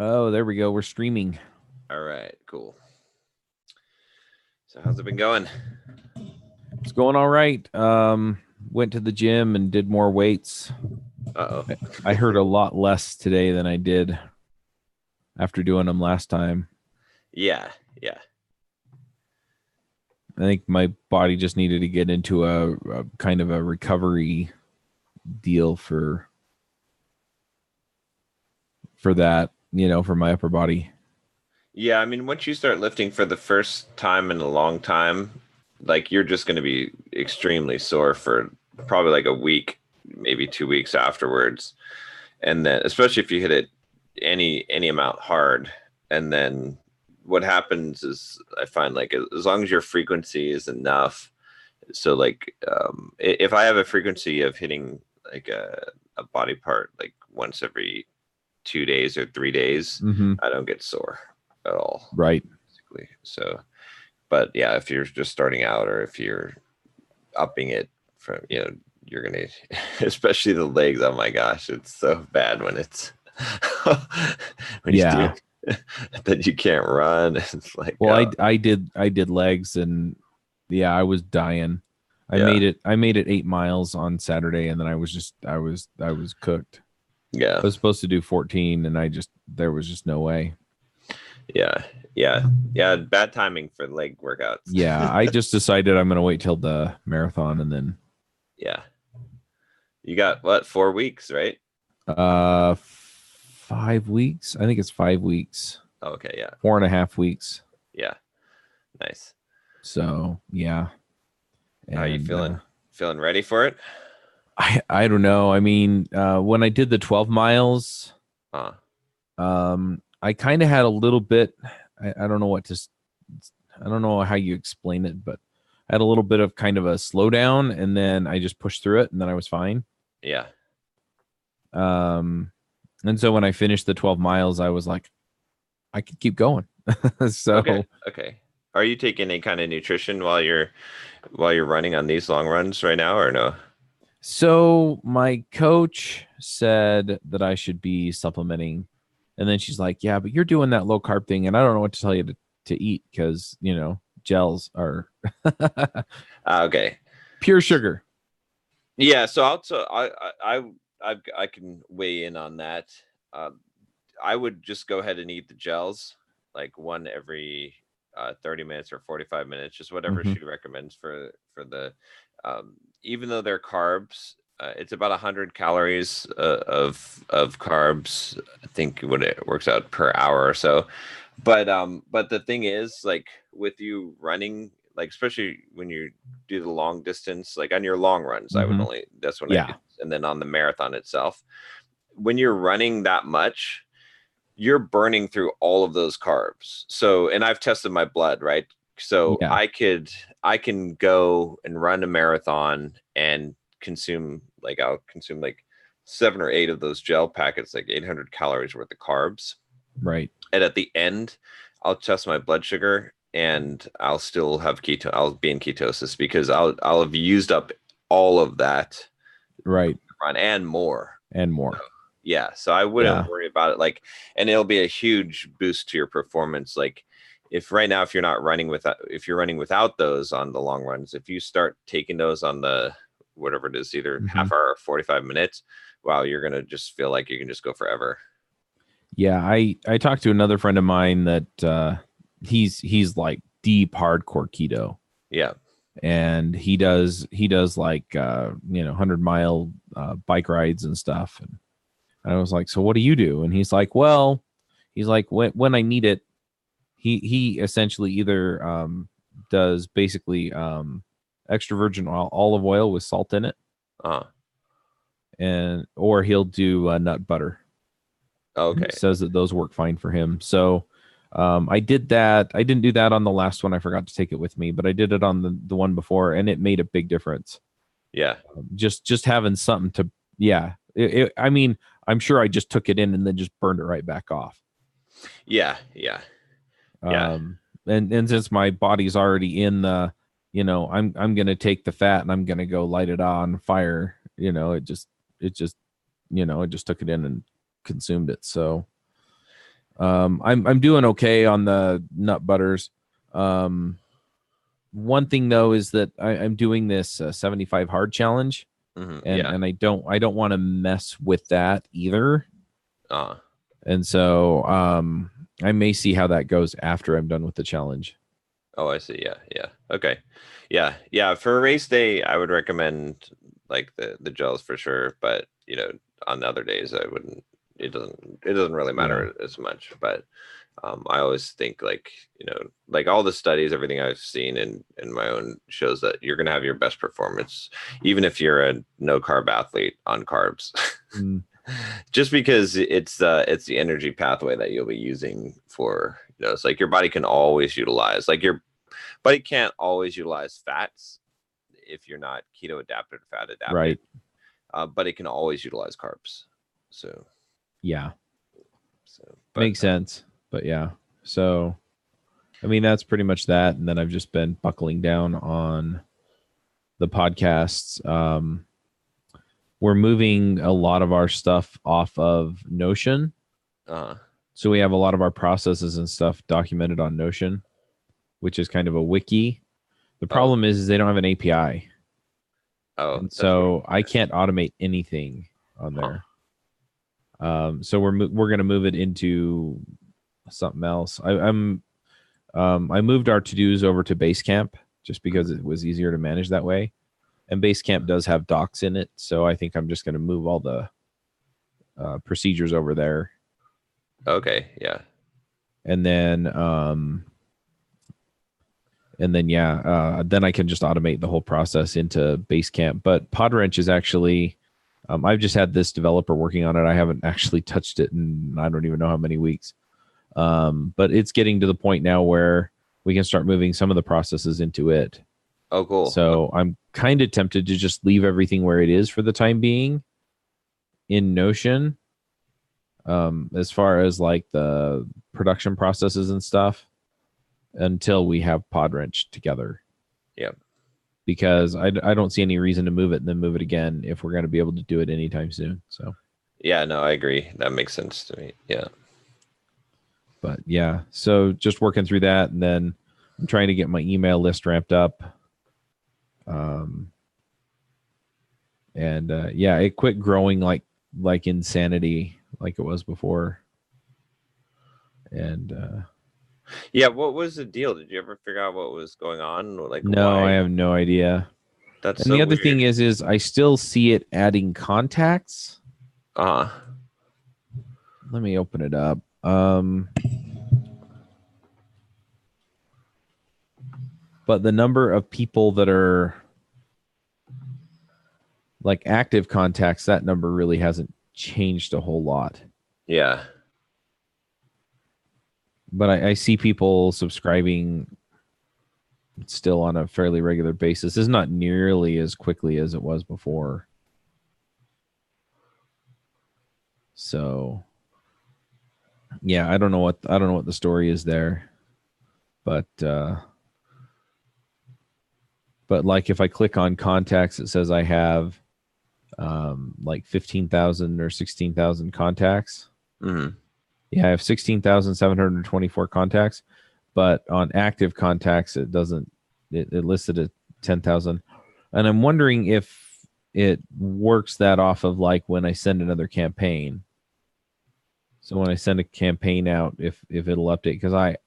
Oh, there we go. We're streaming. All right, cool. So how's it been going? It's going all right. Went to the gym and did more weights. Uh-oh. I hurt a lot less today than I did after doing them last time. Yeah. I think my body just needed to get into a kind of a recovery deal for that, for my upper body. Yeah, I mean, once you start lifting for the first time in a long time, like you're just going to be extremely sore for probably like a week, maybe 2 weeks afterwards. And then especially if you hit it any amount hard, and then what happens is I find like as long as your frequency is enough. So like if I have a frequency of hitting like a body part like once every 2 days or 3 days, Mm-hmm. I don't get sore at all. Right. Basically. So, but yeah, if you're just starting out or if you're upping it from, you're going to, especially the legs. Oh my gosh. It's so bad when it's, when you do that you can't run. It's like, well, I did legs and yeah, I was dying. I made it 8 miles on Saturday and then I was cooked. Yeah. I was supposed to do 14 and there was just no way. Yeah. Bad timing for leg workouts. Yeah. I just decided I'm going to wait till the marathon and then. Yeah. You got what, 4 weeks, right? 5 weeks. I think it's 5 weeks. Okay. Yeah. 4.5 weeks. Yeah. Nice. So yeah. And, how are you feeling? Feeling ready for it? I don't know. I mean, when I did the 12 miles, I kind of had a little bit. I don't know I don't know how you explain it, but I had a little bit of kind of a slowdown, and then I just pushed through it, and then I was fine. Yeah. And so when I finished the 12 miles, I was like, I could keep going. So okay. Are you taking any kind of nutrition while you're running on these long runs right now, or no? So my coach said that I should be supplementing, and then she's like, "Yeah, but you're doing that low carb thing, and I don't know what to tell you to eat because gels are okay, pure sugar." Yeah, so I can weigh in on that. I would just go ahead and eat the gels, like one every 30 minutes or 45 minutes, just whatever she recommends for the. Even though they're carbs, it's about 100 calories of carbs. I think what it works out per hour or so. But the thing is, like with you running, like especially when you do the long distance, like on your long runs, I would only that's when I do. And then on the marathon itself, when you're running that much, you're burning through all of those carbs. So, and I've tested my blood, right? So I can go and run a marathon and I'll consume like 7 or 8 of those gel packets, like 800 calories worth of carbs. Right. And at the end, I'll test my blood sugar and I'll still have I'll be in ketosis because I'll have used up all of that. Right. Run and more. So, yeah. So I wouldn't worry about it. Like, and it'll be a huge boost to your performance. Like if you're not running if you're running without those on the long runs, if you start taking those on the, whatever it is, either half hour or 45 minutes, wow, you're going to just feel like you can just go forever. Yeah. I talked to another friend of mine that, he's like deep hardcore keto. Yeah. And he does like 100-mile bike rides and stuff. And I was like, so what do you do? And he's like, when I need it, he essentially either does basically extra virgin olive oil with salt in it, or he'll do nut butter. Okay. He says that those work fine for him. So I did that. I didn't do that on the last one. I forgot to take it with me, but I did it on the one before, and it made a big difference. Yeah. Just having something to, I mean, I'm sure I just took it in and then just burned it right back off. Yeah. And since my body's already in the, I'm going to take the fat and I'm going to go light it on fire. It just took it in and consumed it. So, I'm doing okay on the nut butters. One thing though is that I'm doing this 75 hard challenge, and I don't want to mess with that either. And so I may see how that goes after I'm done with the challenge. Oh, I see. Yeah. Okay. Yeah. For a race day, I would recommend like the gels for sure. But on the other days, I wouldn't. It doesn't really matter as much. But I always think like all the studies, everything I've seen in my own shows that you're gonna have your best performance, even if you're a no carb athlete on carbs. Just because it's the energy pathway that you'll be using for, it's like your body can always utilize, like your body can't always utilize fats if you're not keto adapted or fat adapted, right? But it can always utilize carbs. So makes sense. But yeah, so I mean that's pretty much that, and then I've just been buckling down on the podcasts. We're moving a lot of our stuff off of Notion. So we have a lot of our processes and stuff documented on Notion, which is kind of a wiki. The problem is they don't have an API. And so I can't automate anything on there. So we're going to move it into something else. I moved our to-dos over to Basecamp just because it was easier to manage that way. And Basecamp does have docs in it, so I think I'm just going to move all the procedures over there. Okay, yeah. And then then I can just automate the whole process into Basecamp. But Podwrench is actually, I've just had this developer working on it. I haven't actually touched it in I don't even know how many weeks. But it's getting to the point now where we can start moving some of the processes into it. Oh, cool. So I'm kind of tempted to just leave everything where it is for the time being in Notion, as far as like the production processes and stuff, until we have Podwrench together. Yep. Because I don't see any reason to move it and then move it again if we're going to be able to do it anytime soon. So yeah, no, I agree. That makes sense to me. Yeah. But yeah, so just working through that, and then I'm trying to get my email list ramped up. It quit growing like insanity, like it was before. And yeah, what was the deal? Did you ever figure out what was going on? Like, no, why? I have no idea. That's and so the other weird. thing is I still see it adding contacts. Let me open it up. But the number of people that are like active contacts, that number really hasn't changed a whole lot. Yeah. But I see people subscribing still on a fairly regular basis. It's not nearly as quickly as it was before. So yeah, I don't know what the story is there. But like if I click on contacts, it says I have like 15,000 or 16,000 contacts. Mm-hmm. Yeah, I have 16,724 contacts, but on active contacts, it doesn't. It listed at 10,000, and I'm wondering if it works that off of like when I send another campaign. So when I send a campaign out, if it'll update, because I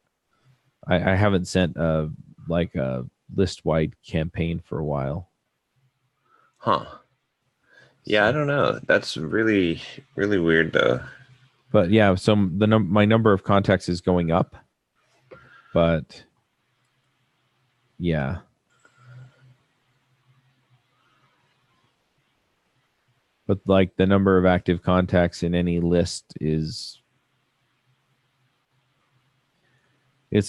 haven't sent a list wide campaign for a while. Huh. Yeah, I don't know. That's really, really weird though. But yeah, so my number of contacts is going up. But yeah. But like the number of active contacts in any list it's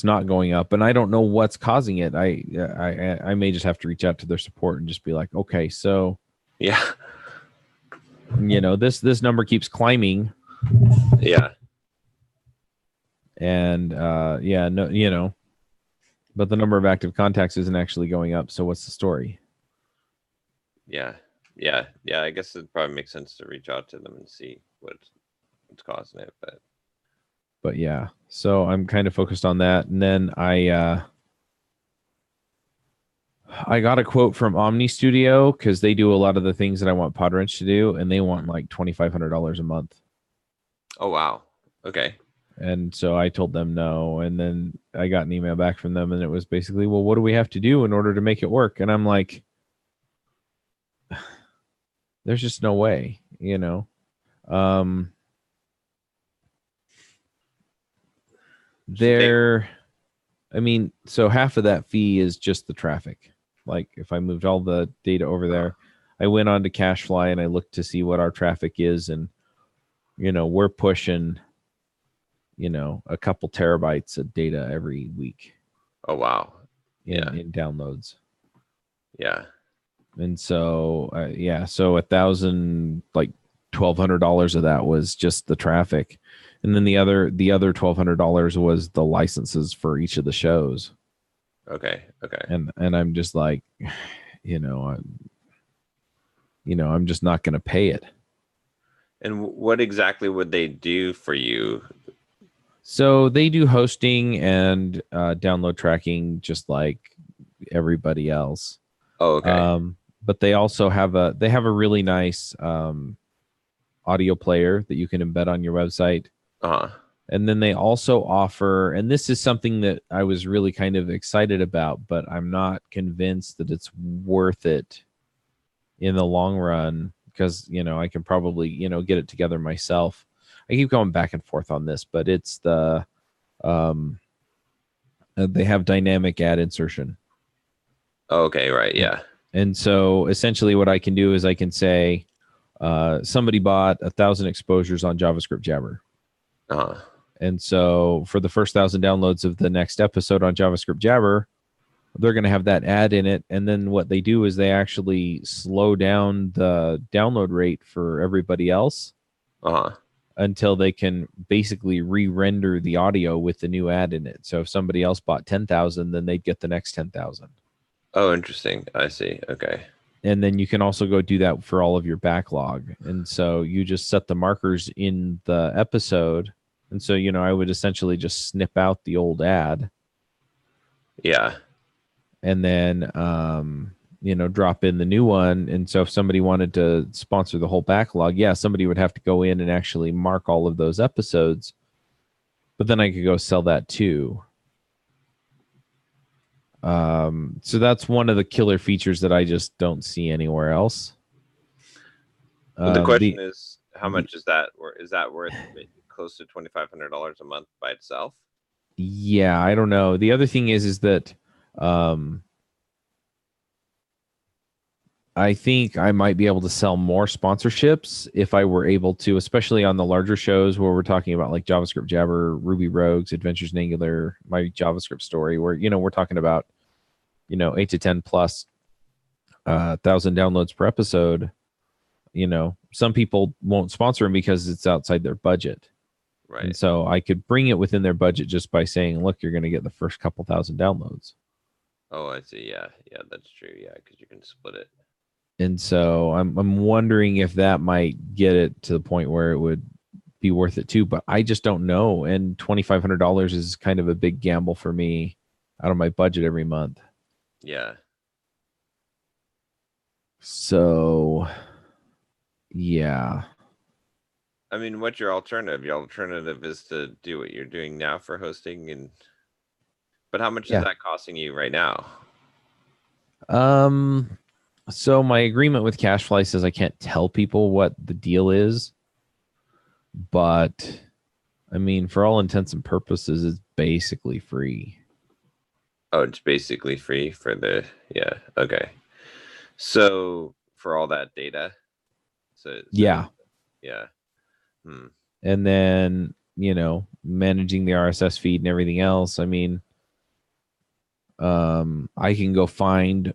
not going up, and I don't know what's causing it. I may just have to reach out to their support and just be like, okay, so yeah, this number keeps climbing. Yeah. And but the number of active contacts isn't actually going up. So what's the story? Yeah. I guess it probably makes sense to reach out to them and see what's causing it. But yeah, so I'm kind of focused on that. And then I got a quote from Omni Studio because they do a lot of the things that I want Podwrench to do, and they want like $2,500 a month. Oh wow. Okay. And so I told them no. And then I got an email back from them, and it was basically, well, what do we have to do in order to make it work? And I'm like, there's just no way, you know. I mean, so half of that fee is just the traffic. Like if I moved all the data over there, I went on to CacheFly and I looked to see what our traffic is, and you know, we're pushing, you know, a couple terabytes of data every week. Oh wow. In downloads. Yeah. And so yeah, so 1,000, like $1,200 of that was just the traffic, and then the other $1,200 was the licenses for each of the shows. Okay. And I'm just like, you know, I'm just not going to pay it. And what exactly would they do for you? So they do hosting and download tracking, just like everybody else. Oh, okay. But they also have a really nice audio player that you can embed on your website. And then they also offer, and this is something that I was really kind of excited about, but I'm not convinced that it's worth it in the long run, because, you know, I can probably, you know, get it together myself. I keep going back and forth on this, but it's they have dynamic ad insertion. Okay, right, yeah. And so essentially what I can do is I can say, somebody bought 1,000 exposures on JavaScript Jabber. And so for the first 1,000 downloads of the next episode on JavaScript Jabber, they're going to have that ad in it. And then what they do is they actually slow down the download rate for everybody else until they can basically re-render the audio with the new ad in it. So if somebody else bought 10,000, then they'd get the next 10,000. Oh, interesting. I see. Okay. And then you can also go do that for all of your backlog. And so you just set the markers in the episode. And so, you know, I would essentially just snip out the old ad. Yeah. And then, you know, drop in the new one. And so if somebody wanted to sponsor the whole backlog, yeah, somebody would have to go in and actually mark all of those episodes. But then I could go sell that too. So that's one of the killer features that I just don't see anywhere else. The question is, how much is that? Is that worth close to $2,500 a month by itself? Yeah, I don't know. The other thing is that I think I might be able to sell more sponsorships if I were able to, especially on the larger shows where we're talking about like JavaScript Jabber, Ruby Rogues, Adventures in Angular, my JavaScript story, where, you know, we're talking about, you know, 8 to 10 plus 1,000 downloads per episode. You know, some people won't sponsor them because it's outside their budget. Right. And so I could bring it within their budget just by saying, look, you're going to get the first couple thousand downloads. Oh, I see. Yeah. Yeah, that's true. Yeah, because you can split it. And so I'm wondering if that might get it to the point where it would be worth it too, but I just don't know. And $2,500 is kind of a big gamble for me out of my budget every month. Yeah. So, yeah. I mean, what's your alternative? Your alternative is to do what you're doing now for hosting, but how much is that costing you right now? So my agreement with CacheFly says I can't tell people what the deal is, but I mean, for all intents and purposes, it's basically free. Oh, it's basically free for yeah. Okay. So for all that data. So yeah. Yeah. And then, you know, managing the RSS feed and everything else. I mean, I can go find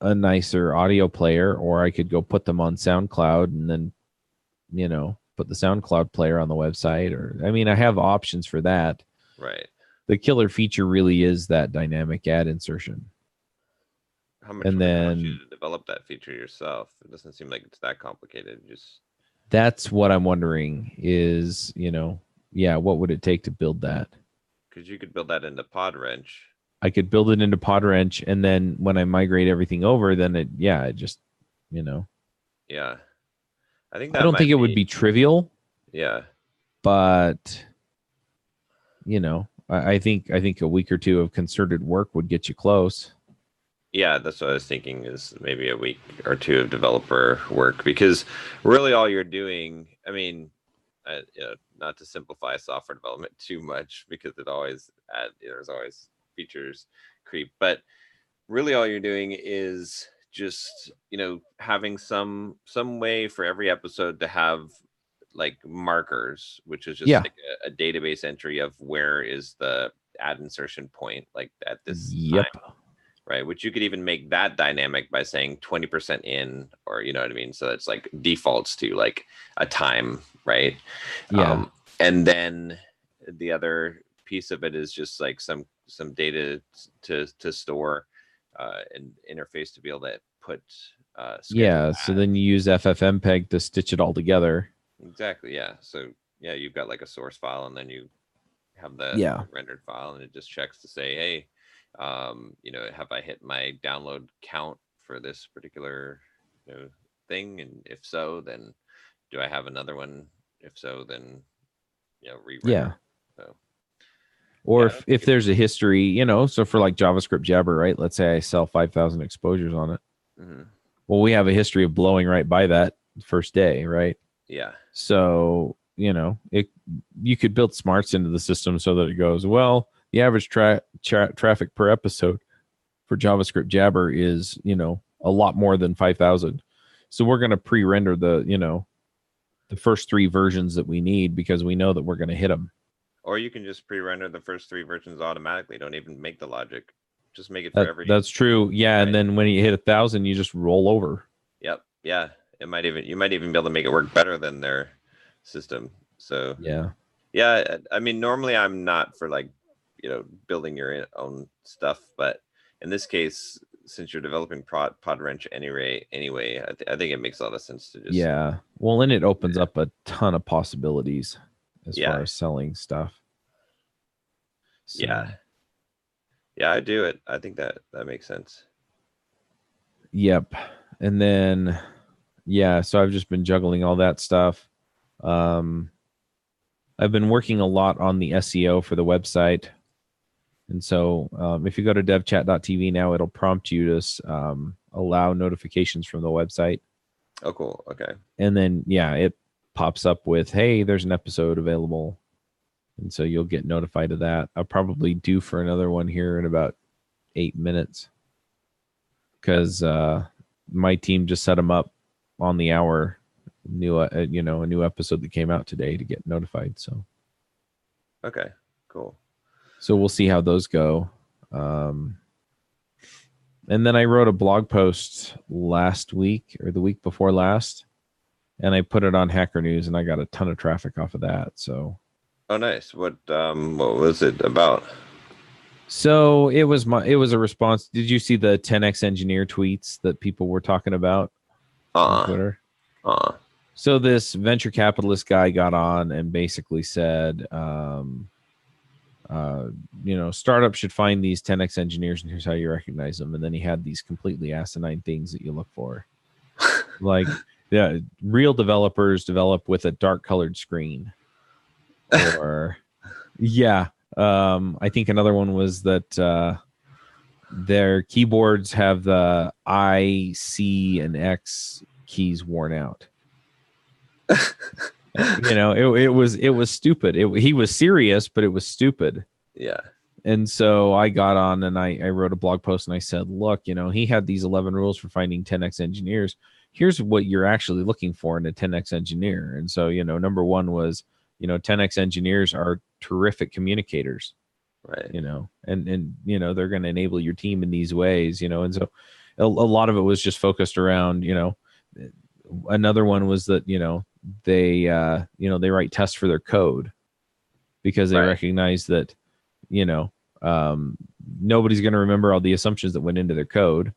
a nicer audio player, or I could go put them on SoundCloud and then, you know, put the SoundCloud player on the website. Or, I mean, I have options for that. Right. The killer feature really is that dynamic ad insertion. How much would it cost you to develop that feature yourself? It doesn't seem like it's that complicated. Just that's what I'm wondering is, you know, Yeah, what would it take to build that? Because you could build that into Podwrench. I could build it into Podwrench, and then when I migrate everything over, then it just, Yeah, I think I that don't think might it would be. be trivial, Yeah, but I think a week or two of concerted work would get you close. yeah, that's what I was thinking. Is maybe a week or two of developer work, because really all you're doing. I mean, not to simplify software development too much, because there's always features creep, but really all you're doing is just having some way for every episode to have like markers, which is just Yeah. like a database entry of where is the add insertion point, like at this Yep. time, right? Which you could even make that dynamic by saying 20% in, or you know what I mean, so it's like defaults to like a time, right? Yeah. And then the other piece of it is just like some data to store and interface to be able to put Yeah. schedule So ads. then you use FFmpeg to stitch it all together. Exactly, yeah. So yeah, you've got like a source file, and then you have the Yeah. rendered file, and it just checks to say, hey, have I hit my download count for this particular thing? And if so, then do I have another one? If so, then re-render. Yeah. So Or yeah, if there's a history, so for like JavaScript Jabber, right? Let's say I sell 5,000 exposures on it. mm-hmm. Well, we have a history of blowing right by that first day, right? Yeah. So, you could build smarts into the system so that it goes, well, the average traffic per episode for JavaScript Jabber is, a lot more than 5,000. So we're going to pre-render the first 3 versions that we need, because we know that we're going to hit them. Or you can just pre-render the first 3 versions automatically. Don't even make the logic. Just make it for every. That's true. Yeah. Right. And then when you hit 1,000, you just roll over. Yep. Yeah. You might even be able to make it work better than their system. So yeah. I mean, normally I'm not for like, building your own stuff, but in this case, since you're developing Podwrench anyway, I think it makes a lot of sense to just. Yeah. Well, and it opens up a ton of possibilities as far as selling stuff. So. Yeah, I do it. I think that makes sense. Yep. And then, so I've just been juggling all that stuff. I've been working a lot on the SEO for the website. And so if you go to devchat.tv now, it'll prompt you to allow notifications from the website. Oh, cool. Okay. And then, it pops up with, hey, there's an episode available. And so you'll get notified of that. I'll probably due for another one here in about 8 minutes, because my team just set them up on the hour, a new episode that came out today to get notified. So, okay, cool. So we'll see how those go. And then I wrote a blog post last week or the week before last, and I put it on Hacker News, and I got a ton of traffic off of that. So. Oh, nice. What was it about? So it was a response. Did you see the 10x engineer tweets that people were talking about on Twitter? So this venture capitalist guy got on and basically said, startups should find these 10x engineers, and here's how you recognize them. And then he had these completely asinine things that you look for. Like, real developers develop with a dark colored screen. Or, I think another one was that their keyboards have the I, C, and X keys worn out. It was stupid. He was serious, but it was stupid. Yeah. And so I got on and I wrote a blog post, and I said, look, he had these 11 rules for finding 10x engineers. Here's what you're actually looking for in a 10x engineer. And so, number 1 was, 10x engineers are terrific communicators, right? And they're going to enable your team in these ways, and so a lot of it was just focused around, another one was that, they write tests for their code, because they recognize that, nobody's going to remember all the assumptions that went into their code.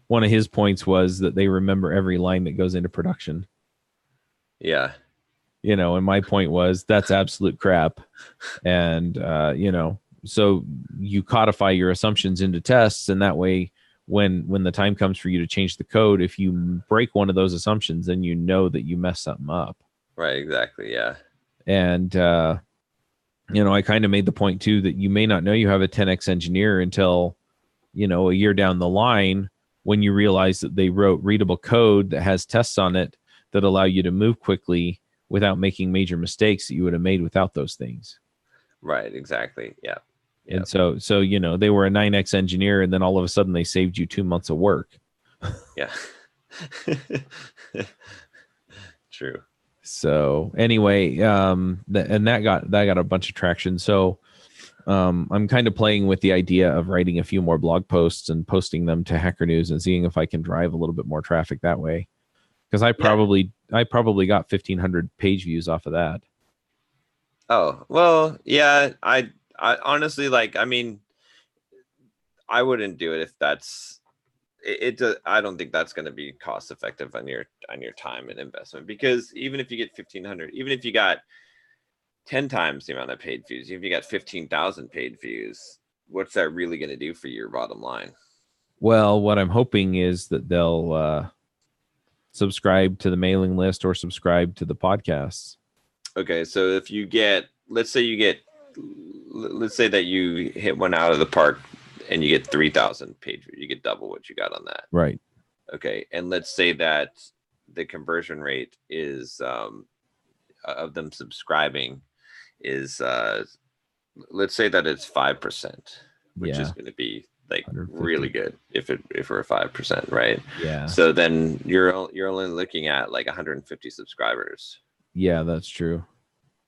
One of his points was that they remember every line that goes into production. Yeah. you know, and my point was that's absolute crap. And, you know, so you codify your assumptions into tests, and that way, when the time comes for you to change the code, if you break one of those assumptions, then you know that you messed something up. Right. Exactly. Yeah. And, you know, I kind of made the point too that you may not know you have a 10x engineer until, you know, a year down the line when you realize that they wrote readable code that has tests on it that allow you to move quickly without making major mistakes that you would have made without those things. Right. Exactly. Yeah. And so you know, they were a 9x engineer, and then all of a sudden they saved you 2 months of work. Yeah. True. So anyway, and that got a bunch of traction. So I'm kind of playing with the idea of writing a few more blog posts and posting them to Hacker News and seeing if I can drive a little bit more traffic that way. Because I probably got 1,500 page views off of that. Oh, well, yeah. I honestly, like, I mean, I wouldn't do it if that's I don't think that's going to be cost effective on your time and investment, because even if you get 1,500, even if you got 10 times the amount of paid views, if you got 15,000 paid views, what's that really going to do for your bottom line? Well, what I'm hoping is that they'll subscribe to the mailing list or subscribe to the podcasts. Okay, so if you get, let's say that you hit one out of the park and you get 3,000 page views, you get double what you got on that. Right. Okay, and let's say that the conversion rate is of them subscribing is let's say that it's 5%, which is going to be like really good if we're 5%, right? Yeah. So then you're only looking at like 150 subscribers. Yeah, that's true.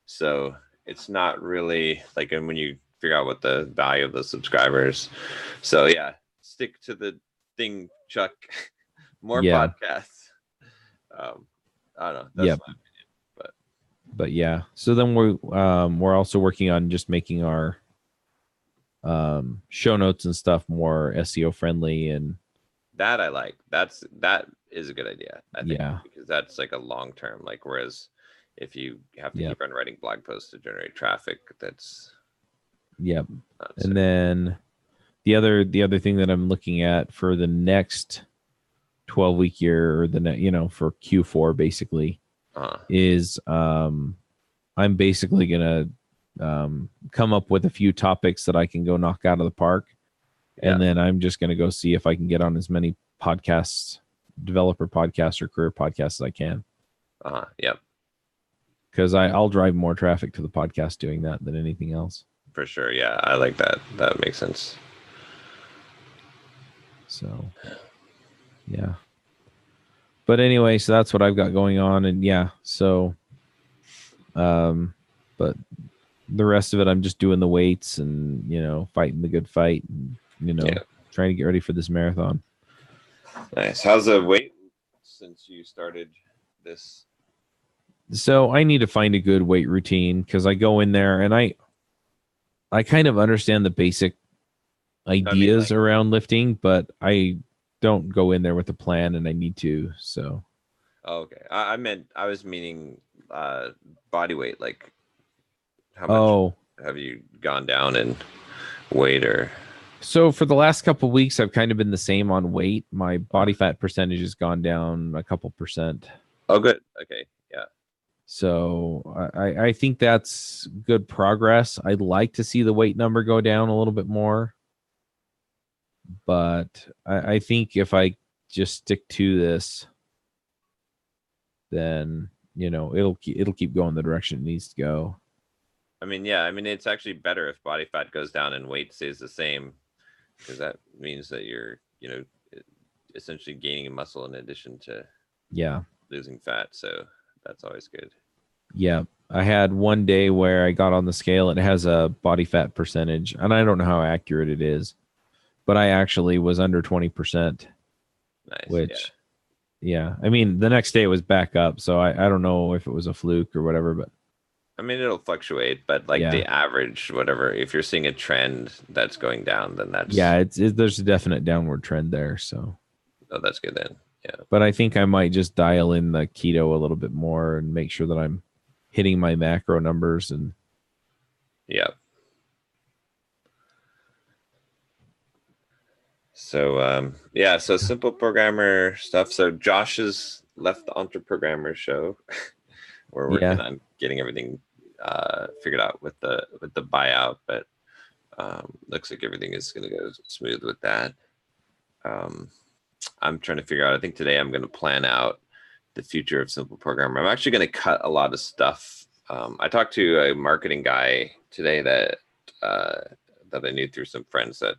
So it's not really like, and when you figure out what the value of the subscribers, so yeah, stick to the thing, Chuck. More podcasts. I don't know. That's my opinion, but yeah. So then we're also working on just making our show notes and stuff more SEO friendly, and that I like. That is a good idea. I think, because that's like a long term. Like, whereas if you have to keep on writing blog posts to generate traffic, that's and then the other thing that I'm looking at for the next 12-week year, or for Q4 basically, is I'm basically gonna come up with a few topics that I can go knock out of the park, and then I'm just gonna go see if I can get on as many podcasts, developer podcasts or career podcasts as I can. Because I'll drive more traffic to the podcast doing that than anything else. For sure. Yeah, I like that. That makes sense. So, yeah. But anyway, so that's what I've got going on, and so, but the rest of it, I'm just doing the weights and fighting the good fight, and trying to get ready for this marathon. Nice. How's the weight since you started this? So I need to find a good weight routine, because I go in there and I kind of understand the basic ideas around lifting, but I don't go in there with a plan, and I need to. So. Oh, okay. I was meaning body weight. Like, how much have you gone down in weight? Or so for the last couple of weeks, I've kind of been the same on weight. My body fat percentage has gone down a couple percent. Oh, good. Okay. Yeah. So I think that's good progress. I'd like to see the weight number go down a little bit more, but I think if I just stick to this, then it'll keep going the direction it needs to go. I mean, yeah. I mean, it's actually better if body fat goes down and weight stays the same, because that means that you're essentially gaining muscle in addition to losing fat. So that's always good. Yeah. I had one day where I got on the scale, and it has a body fat percentage, and I don't know how accurate it is, but I actually was under 20%. Nice. Which, I mean, the next day it was back up. So I don't know if it was a fluke or whatever, but I mean, it'll fluctuate, but like the average, whatever, if you're seeing a trend that's going down, then that's there's a definite downward trend there. So that's good then. Yeah. But I think I might just dial in the keto a little bit more and make sure that I'm hitting my macro numbers. And Yeah. So so simple programmer stuff. So Josh has left the Entre Programmer show. We're working yeah, on getting everything figured out with the buyout, but looks like everything is going to go smooth with that. I'm trying to figure out. I think today I'm going to plan out the future of simple programmer. I'm actually going to cut a lot of stuff. I talked to a marketing guy today that I knew through some friends that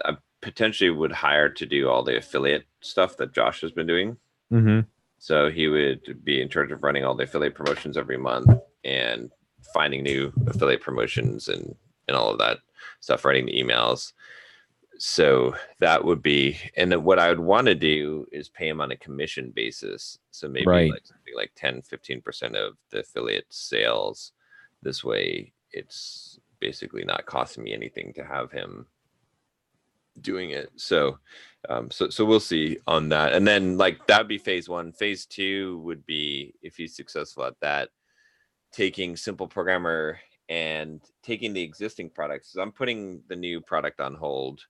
I potentially would hire to do all the affiliate stuff that Josh has been doing. mm-hmm. So he would be in charge of running all the affiliate promotions every month and finding new affiliate promotions and all of that stuff, writing the emails. So that would be, and then what I would want to do is pay him on a commission basis. So maybe Right. like something like 10-15% of the affiliate sales. This way it's basically not costing me anything to have him doing it. So so we'll see on that. And then like that'd be phase one. Phase two would be, if he's successful at that, taking Simple Programmer and taking the existing products. So I'm putting the new product on hold,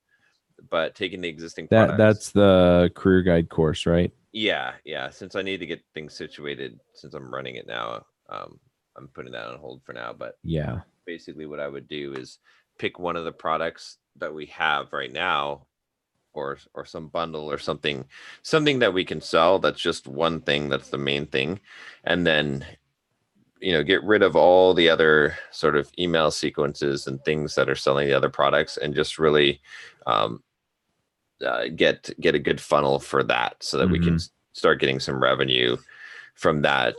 but taking the existing products. That's the career guide course, right? Yeah. Since I need to get things situated, since I'm running it now, I'm putting that on hold for now. But Yeah. basically what I would do is pick one of the products that we have right now, or some bundle or something that we can sell. That's just one thing. That's the main thing. And then, get rid of all the other sort of email sequences and things that are selling the other products, and just really get a good funnel for that, so that we can start getting some revenue from that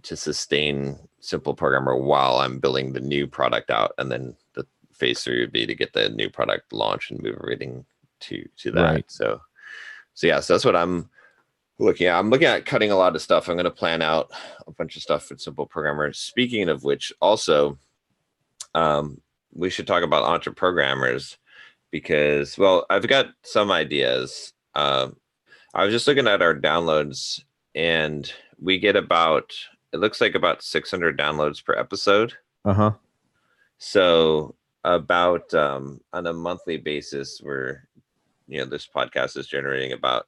to sustain Simple Programmer while I'm building the new product out. And then the phase three would be to get the new product launched and move everything to that. Right. So that's what I'm looking at. I'm looking at cutting a lot of stuff. I'm going to plan out a bunch of stuff with Simple Programmer. Speaking of which, also, we should talk about Entre Programmers, because, well, I've got some ideas. I was just looking at our downloads, and we get it looks like about 600 downloads per episode. Uh-huh. So about on a monthly basis, we're, this podcast is generating about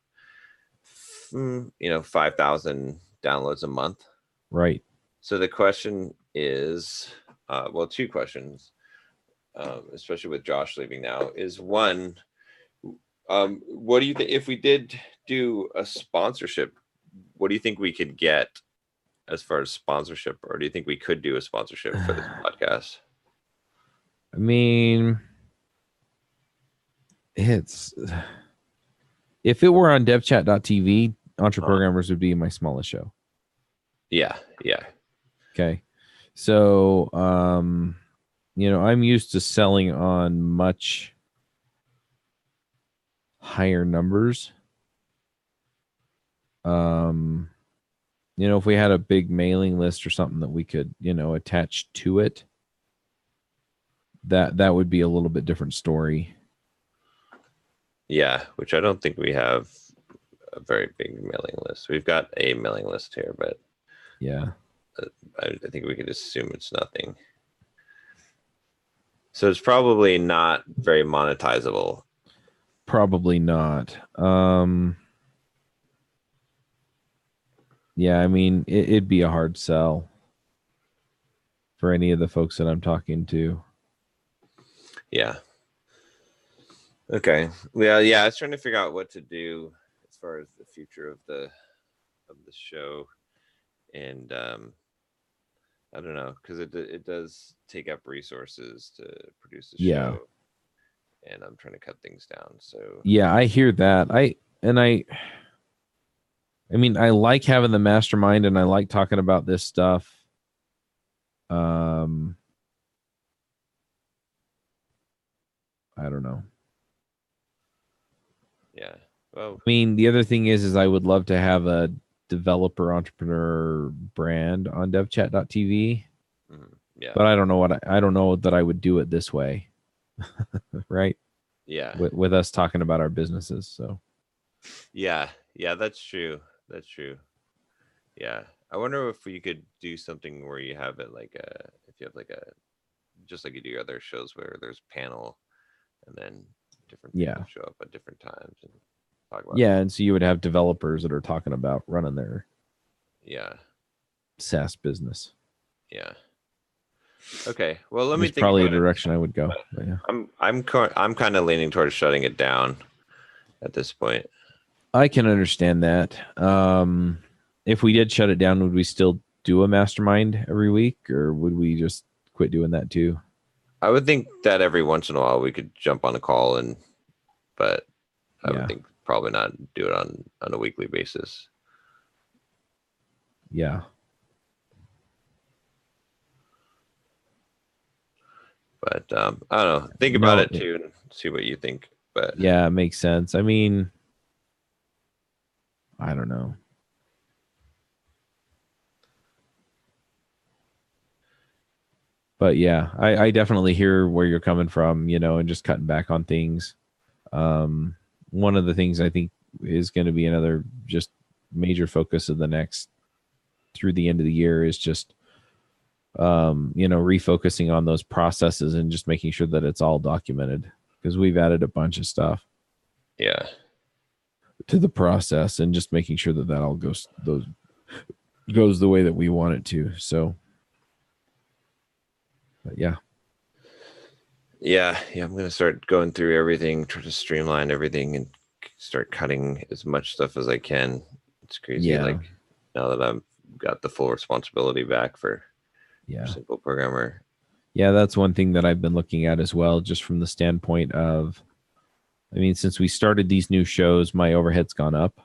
5,000 downloads a month. Right. So the question is, well, two questions, especially with Josh leaving now, is one, what do you think if we did do a sponsorship? What do you think we could get as far as sponsorship, or do you think we could do a sponsorship for this podcast? I mean, if it were on devchat.tv, Entre Programmers would be my smallest show. Yeah. Okay. So, I'm used to selling on much higher numbers. If we had a big mailing list or something that we could, attach to it, that would be a little bit different story. Yeah, which I don't think we have a very big mailing list. We've got a mailing list here, but yeah, I think we could assume it's nothing. So it's probably not very monetizable. Probably not. Yeah, I mean, it'd be a hard sell for any of the folks that I'm talking to. Yeah. Okay. Well, yeah, I was trying to figure out what to do as far as the future of the show, and I don't know, because it does take up resources to produce a show, and I'm trying to cut things down. So yeah, I hear that. I mean, I like having the mastermind, and I like talking about this stuff. I don't know. Yeah. Well, I mean, the other thing is I would love to have a developer entrepreneur brand on devchat.tv. Yeah. But I don't know that I would do it this way. Right? Yeah. With us talking about our businesses. So yeah, that's true. Yeah. I wonder if we could do something where you have it like if you have like a, just like you do other shows where there's panel and then different Yeah. people show up at different times and talk about Yeah, and so you would have developers that are talking about running their yeah. SaaS business. Yeah. Okay. Well, let me It's think probably a about it. direction I would go. But yeah. I'm kind of leaning towards shutting it down at this point. I can understand that. If we did shut it down, would we still do a mastermind every week, or would we just quit doing that too? I would think that every once in a while we could jump on a call but I Yeah. would think probably not do it on a weekly basis. Yeah. But I don't know. Think about it too and see what you think. But yeah, it makes sense. I mean, I don't know. But yeah, I definitely hear where you're coming from, and just cutting back on things. One of the things I think is going to be another just major focus of the next through the end of the year is just, refocusing on those processes and just making sure that it's all documented, because we've added a bunch of stuff yeah, to the process and just making sure that all goes the way that we want it to. So, but yeah. Yeah, I'm gonna start going through everything, try to streamline everything, and start cutting as much stuff as I can. It's crazy, Yeah. like now that I've got the full responsibility back for Yeah. Simple Programmer. Yeah, that's one thing that I've been looking at as well, just from the standpoint of, I mean, since we started these new shows, my overhead's gone up.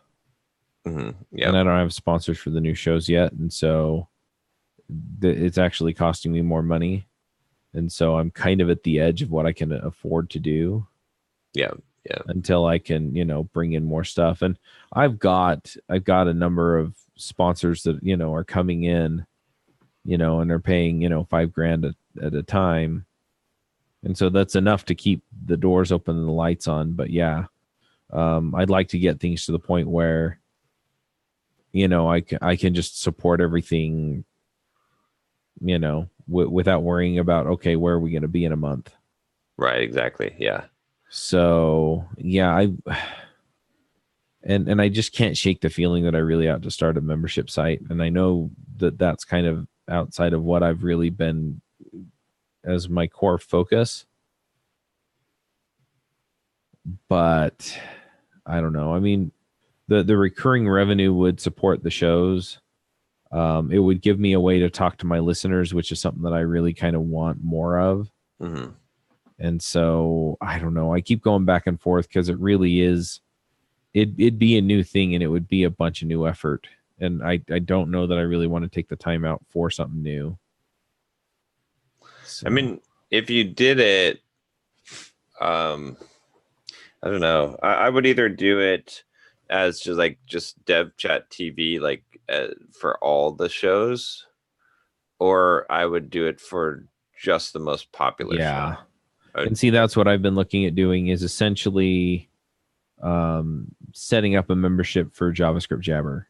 Mm-hmm. Yeah, And I don't have sponsors for the new shows yet, and so it's actually costing me more money. And so I'm kind of at the edge of what I can afford to do. Yeah. Until I can, bring in more stuff. And I've got a number of sponsors that, are coming in, and they're paying, $5,000 at a time. And so that's enough to keep the doors open and the lights on. But yeah, I'd like to get things to the point where, I can just support everything, without worrying about, okay, where are we going to be in a month? Right. Exactly. Yeah. So yeah, and I just can't shake the feeling that I really ought to start a membership site. And I know that that's kind of outside of what I've really been as my core focus, but I don't know. I mean, the recurring revenue would support the shows. It would give me a way to talk to my listeners, which is something that I really kind of want more of. Mm-hmm. And so I don't know. I keep going back and forth because it really is. It'd be a new thing, and it would be a bunch of new effort. And I don't know that I really want to take the time out for something new. So. I mean, if you did it, I don't know. I would either do it as just Dev Chat TV, like for all the shows, or I would do it for just the most popular show. And see, that's what I've been looking at doing, is essentially setting up a membership for JavaScript Jabber.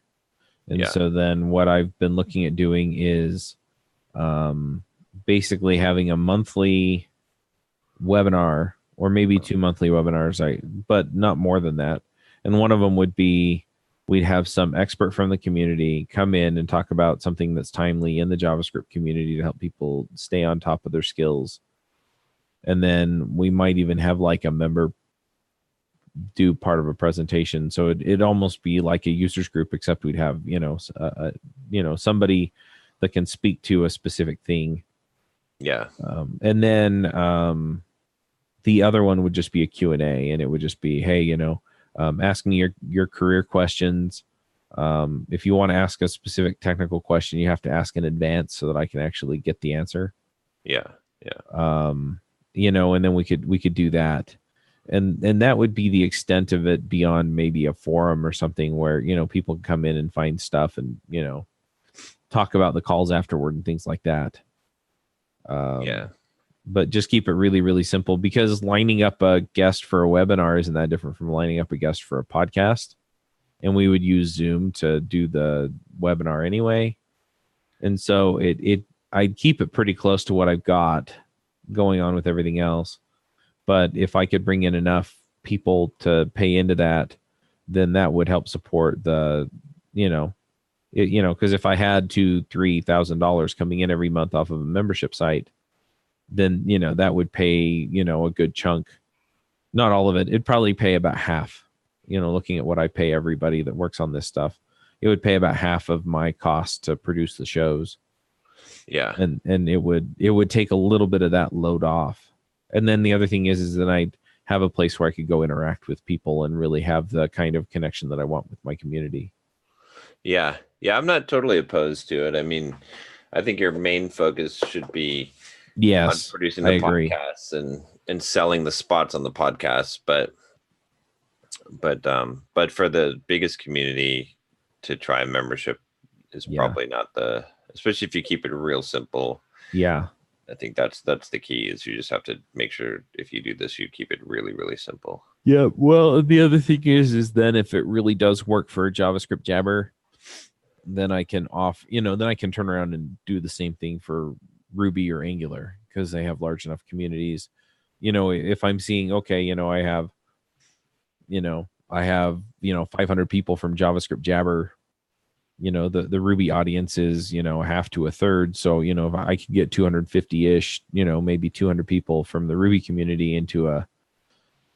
And so then what I've been looking at doing is basically having a monthly webinar, or maybe 2 monthly webinars, but not more than that. And one of them would be, we'd have some expert from the community come in and talk about something that's timely in the JavaScript community to help people stay on top of their skills. And then we might even have like a member do part of a presentation. So it'd almost be like a users group, except we'd have, somebody that can speak to a specific thing. Yeah. And then the other one would just be a Q&A, and it would just be, hey, ask me your career questions. If you want to ask a specific technical question, you have to ask in advance so that I can actually get the answer. Yeah. And then we could do that. And that would be the extent of it, beyond maybe a forum or something where, people can come in and find stuff and, talk about the calls afterward and things like that. But just keep it really, really simple, because lining up a guest for a webinar isn't that different from lining up a guest for a podcast. And we would use Zoom to do the webinar anyway. And so I'd keep it pretty close to what I've got going on with everything else. But if I could bring in enough people to pay into that, then that would help support the, you know, because if I had $2,000-3,000 coming in every month off of a membership site, then that would pay a good chunk. Not all of it. It'd probably pay about half. Looking at what I pay everybody that works on this stuff, it would pay about half of my cost to produce the shows. Yeah. And it would take a little bit of that load off. And then the other thing is that I'd have a place where I could go interact with people and really have the kind of connection that I want with my community. Yeah. Yeah. I'm not totally opposed to it. I mean, I think your main focus should be on producing the podcasts and selling the spots on the podcasts. But for the biggest community to try a membership is probably not especially if you keep it real simple. Yeah. I think that's the key, is you just have to make sure if you do this, you keep it really, really simple. Yeah. Well, the other thing is then if it really does work for JavaScript Jabber, then I can then I can turn around and do the same thing for Ruby or Angular, because they have large enough communities. If I'm seeing, okay, I have 500 people from JavaScript Jabber, the Ruby audience is, a half to a third. So, if I could get 250-ish, maybe 200 people from the Ruby community into a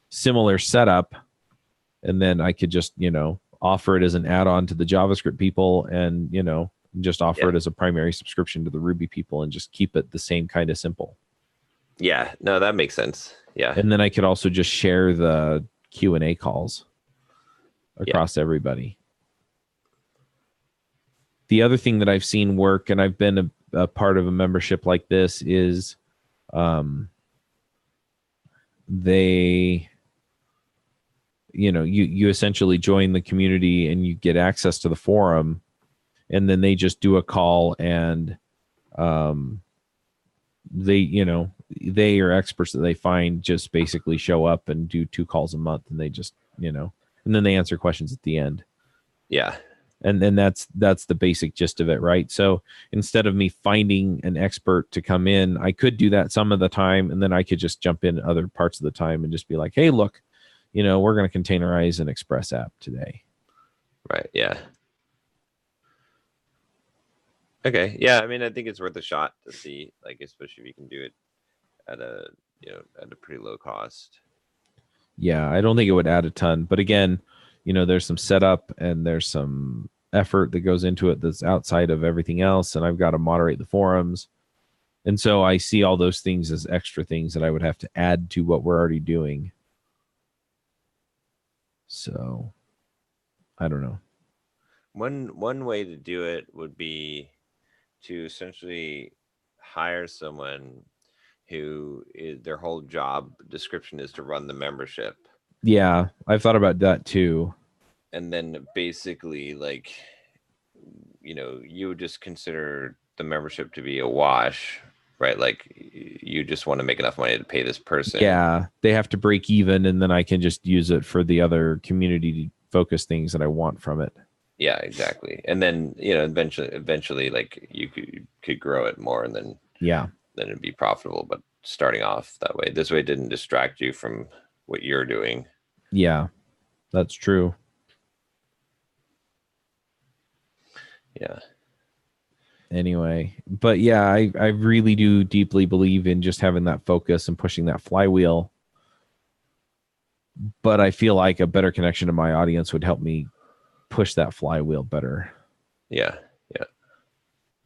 similar setup, and then I could just, offer it as an add-on to the JavaScript people, and, just offer it as a primary subscription to the Ruby people, and just keep it the same kind of simple. Yeah, no, that makes sense. Yeah. And then I could also just share the Q&A calls across everybody. The other thing that I've seen work, and I've been a part of a membership like this, is they, you essentially join the community and you get access to the forum, and then they just do a call, and they are experts that they find just basically show up and do 2 calls a month, and they just, and then they answer questions at the end. Yeah. And then that's the basic gist of it, right? So instead of me finding an expert to come in, I could do that some of the time, and then I could just jump in other parts of the time and just be like, hey, look, we're going to containerize an Express app today. Right. Yeah. Okay. Yeah. I mean, I think it's worth a shot to see, like, especially if you can do it at a pretty low cost. Yeah. I don't think it would add a ton, but again, there's some setup and there's some effort that goes into it that's outside of everything else. And I've got to moderate the forums. And so I see all those things as extra things that I would have to add to what we're already doing. So I don't know. One way to do it would be to essentially hire someone who their whole job description is to run the membership. Yeah, I've thought about that too. And then basically, like, you would just consider the membership to be a wash, right? Like, you just want to make enough money to pay this person. Yeah, they have to break even, and then I can just use it for the other community focused things that I want from it. Yeah, exactly. And then, eventually, like, you could grow it more, and then then it'd be profitable. But starting off that way, this way it didn't distract you from what you're doing. Yeah, that's true. Yeah. Anyway, but yeah, I really do deeply believe in just having that focus and pushing that flywheel. But I feel like a better connection to my audience would help me push that flywheel better. Yeah. Yeah.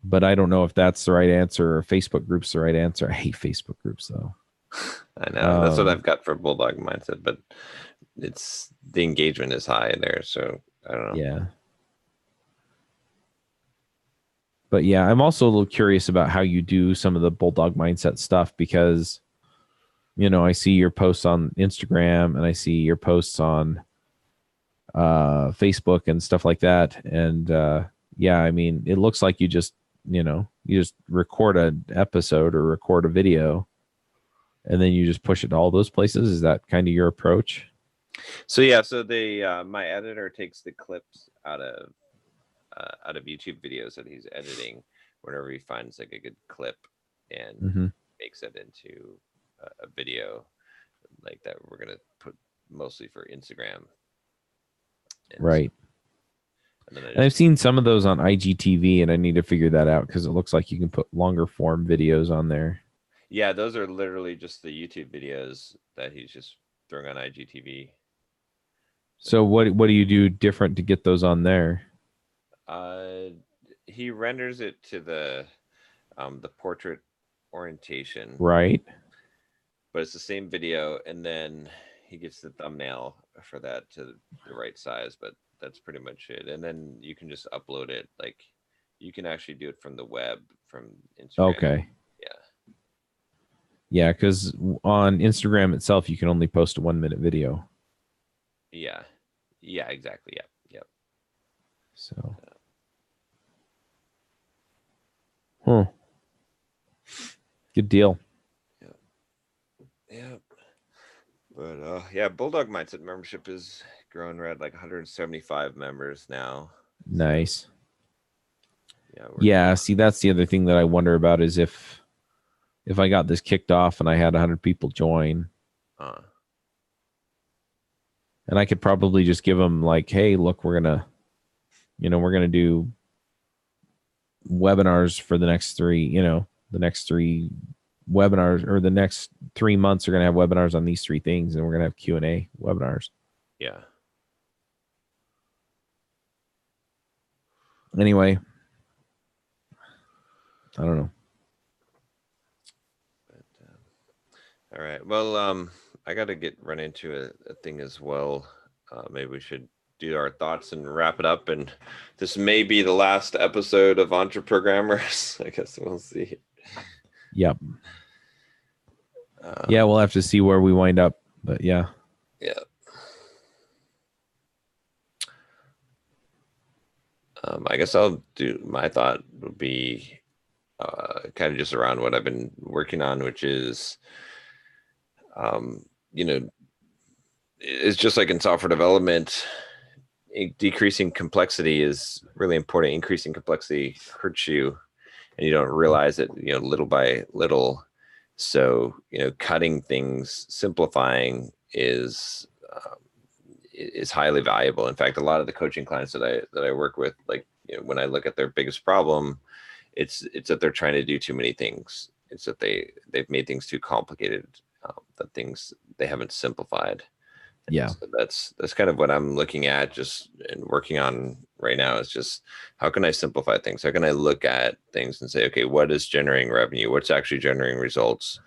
But I don't know if that's the right answer, or Facebook groups the right answer. I hate Facebook groups though. I know. That's what I've got for Bulldog Mindset, but it's the engagement is high there, so I don't know. Yeah. But yeah, I'm also a little curious about how you do some of the Bulldog Mindset stuff, because I see your posts on Instagram and I see your posts on Facebook and stuff like that. And yeah, I mean, it looks like you just record an episode or record a video, and then you just push it to all those places. Is that kind of your approach? So yeah, so my editor takes the clips out of YouTube videos that he's editing, whenever he finds like a good clip and Hmm. makes it into a video like that we're gonna put mostly for Instagram. And so, Right. and then I And I've just seen some of those on IGTV, and I need to figure that out because it looks like you can put longer form videos on there. yeah, those are literally just the YouTube videos that he's just throwing on IGTV. So what do you do different to get those on there? Uh, he renders it to the portrait orientation, Right. but it's the same video, and then he gets the thumbnail for that to the right size, but that's pretty much it. And then you can just upload it. Like you can actually do it from the web from Instagram. Okay. Yeah. Yeah, because on Instagram itself, you can only post a 1 minute video. Yeah. Yeah, exactly. Yeah. Yep. So, huh. Good deal. Yeah. But yeah, Bulldog Mindset membership is growing. We're at like 175 members now. Nice. Yeah. Yeah. See, that's the other thing that I wonder about is if I got this kicked off and I had 100 people join, Uh, and I could probably just give them like, hey, look, we're gonna do webinars for the next three webinars, or the next 3 months are gonna have webinars on these three things, and we're gonna have Q&A webinars. yeah. Anyway, I don't know. All right. Well, I got to run into a thing as well. Maybe we should do our thoughts and wrap it up. And this may be the last episode of Entreprogrammers. I guess we'll see. Yep. Yeah, we'll have to see where we wind up, but yeah. Yeah. I guess I'll do my thought would be kind of just around what I've been working on, which is, it's just like in software development, decreasing complexity is really important. Increasing complexity hurts you, and you don't realize it, little by little. So, cutting things, simplifying is highly valuable. In fact, a lot of the coaching clients that I work with, like, when I look at their biggest problem, it's that they're trying to do too many things. It's that they've made things too complicated, that things they haven't simplified. Yeah. So that's kind of what I'm looking at just and working on right now, is just how can I simplify things? How can I look at things and say, okay, what is generating revenue? What's actually generating results?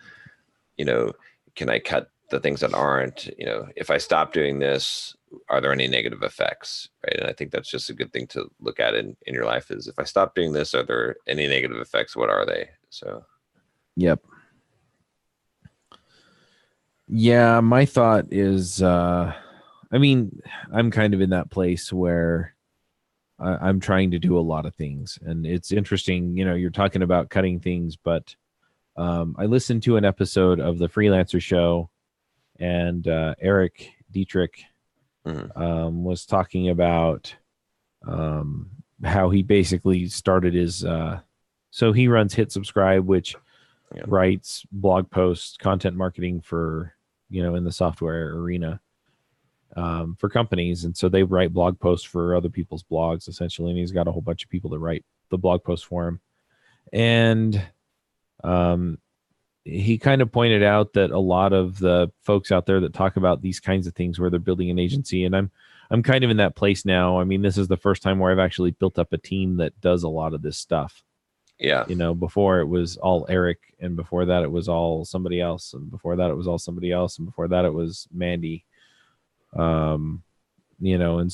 Can I cut the things that aren't? If I stop doing this, are there any negative effects? Right. And I think that's just a good thing to look at in your life, is if I stop doing this, are there any negative effects? What are they? So, yep. Yeah, my thought is, I'm kind of in that place where I'm trying to do a lot of things, and it's interesting. You're talking about cutting things, but I listened to an episode of the Freelancer Show, and Eric Dietrich was talking about how he basically started his. So he runs Hit Subscribe, which writes blog posts, content marketing for in the software arena for companies, and so they write blog posts for other people's blogs essentially, and he's got a whole bunch of people that write the blog posts for him. And he kind of pointed out that a lot of the folks out there that talk about these kinds of things where they're building an agency, and I'm kind of in that place now. This is the first time where I've actually built up a team that does a lot of this stuff. Yeah. Before it was all Eric, and before that it was all somebody else, and before that it was all somebody else, and before that it was Mandy. And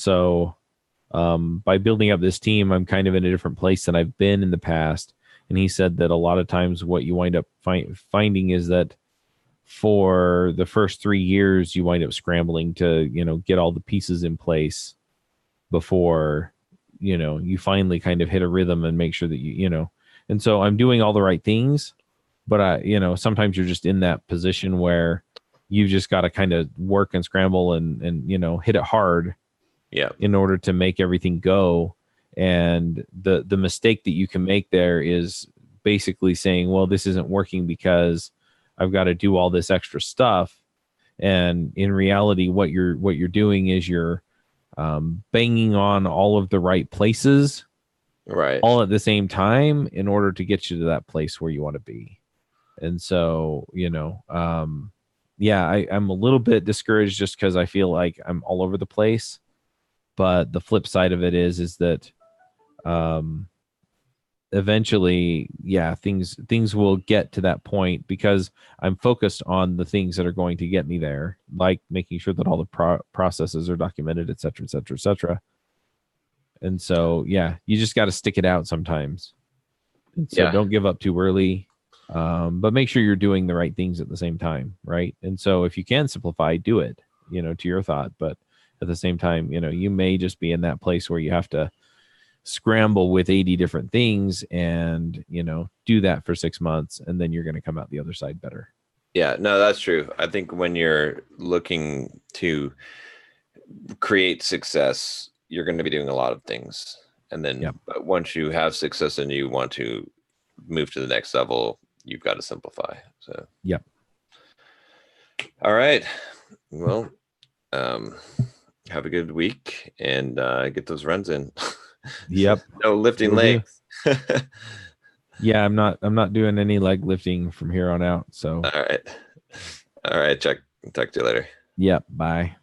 so by building up this team, I'm kind of in a different place than I've been in the past. And he said that a lot of times what you wind up finding is that for the first 3 years, you wind up scrambling to, get all the pieces in place before, you finally kind of hit a rhythm and make sure that and so I'm doing all the right things, but sometimes you're just in that position where you've just got to kind of work and scramble and hit it hard in order to make everything go. And the mistake that you can make there is basically saying, well, this isn't working because I've got to do all this extra stuff. And in reality, what you're doing is you're banging on all of the right places Right. all at the same time in order to get you to that place where you want to be. And so, I'm a little bit discouraged just because I feel like I'm all over the place. But the flip side of it is that eventually, things will get to that point because I'm focused on the things that are going to get me there, like making sure that all the processes are documented, et cetera, et cetera, et cetera. And so, you just got to stick it out sometimes. And so don't give up too early, but make sure you're doing the right things at the same time, right? And so if you can simplify, do it, to your thought. But at the same time, you may just be in that place where you have to scramble with 80 different things and, do that for 6 months, and then you're going to come out the other side better. Yeah, no, that's true. I think when you're looking to create success, you're going to be doing a lot of things. And then but once you have success and you want to move to the next level, you've got to simplify. So, all right. Well, have a good week and get those runs in. Yep. No lifting legs. Yeah, I'm not doing any leg lifting from here on out. So all right. Chuck. Talk to you later. Yep. Bye.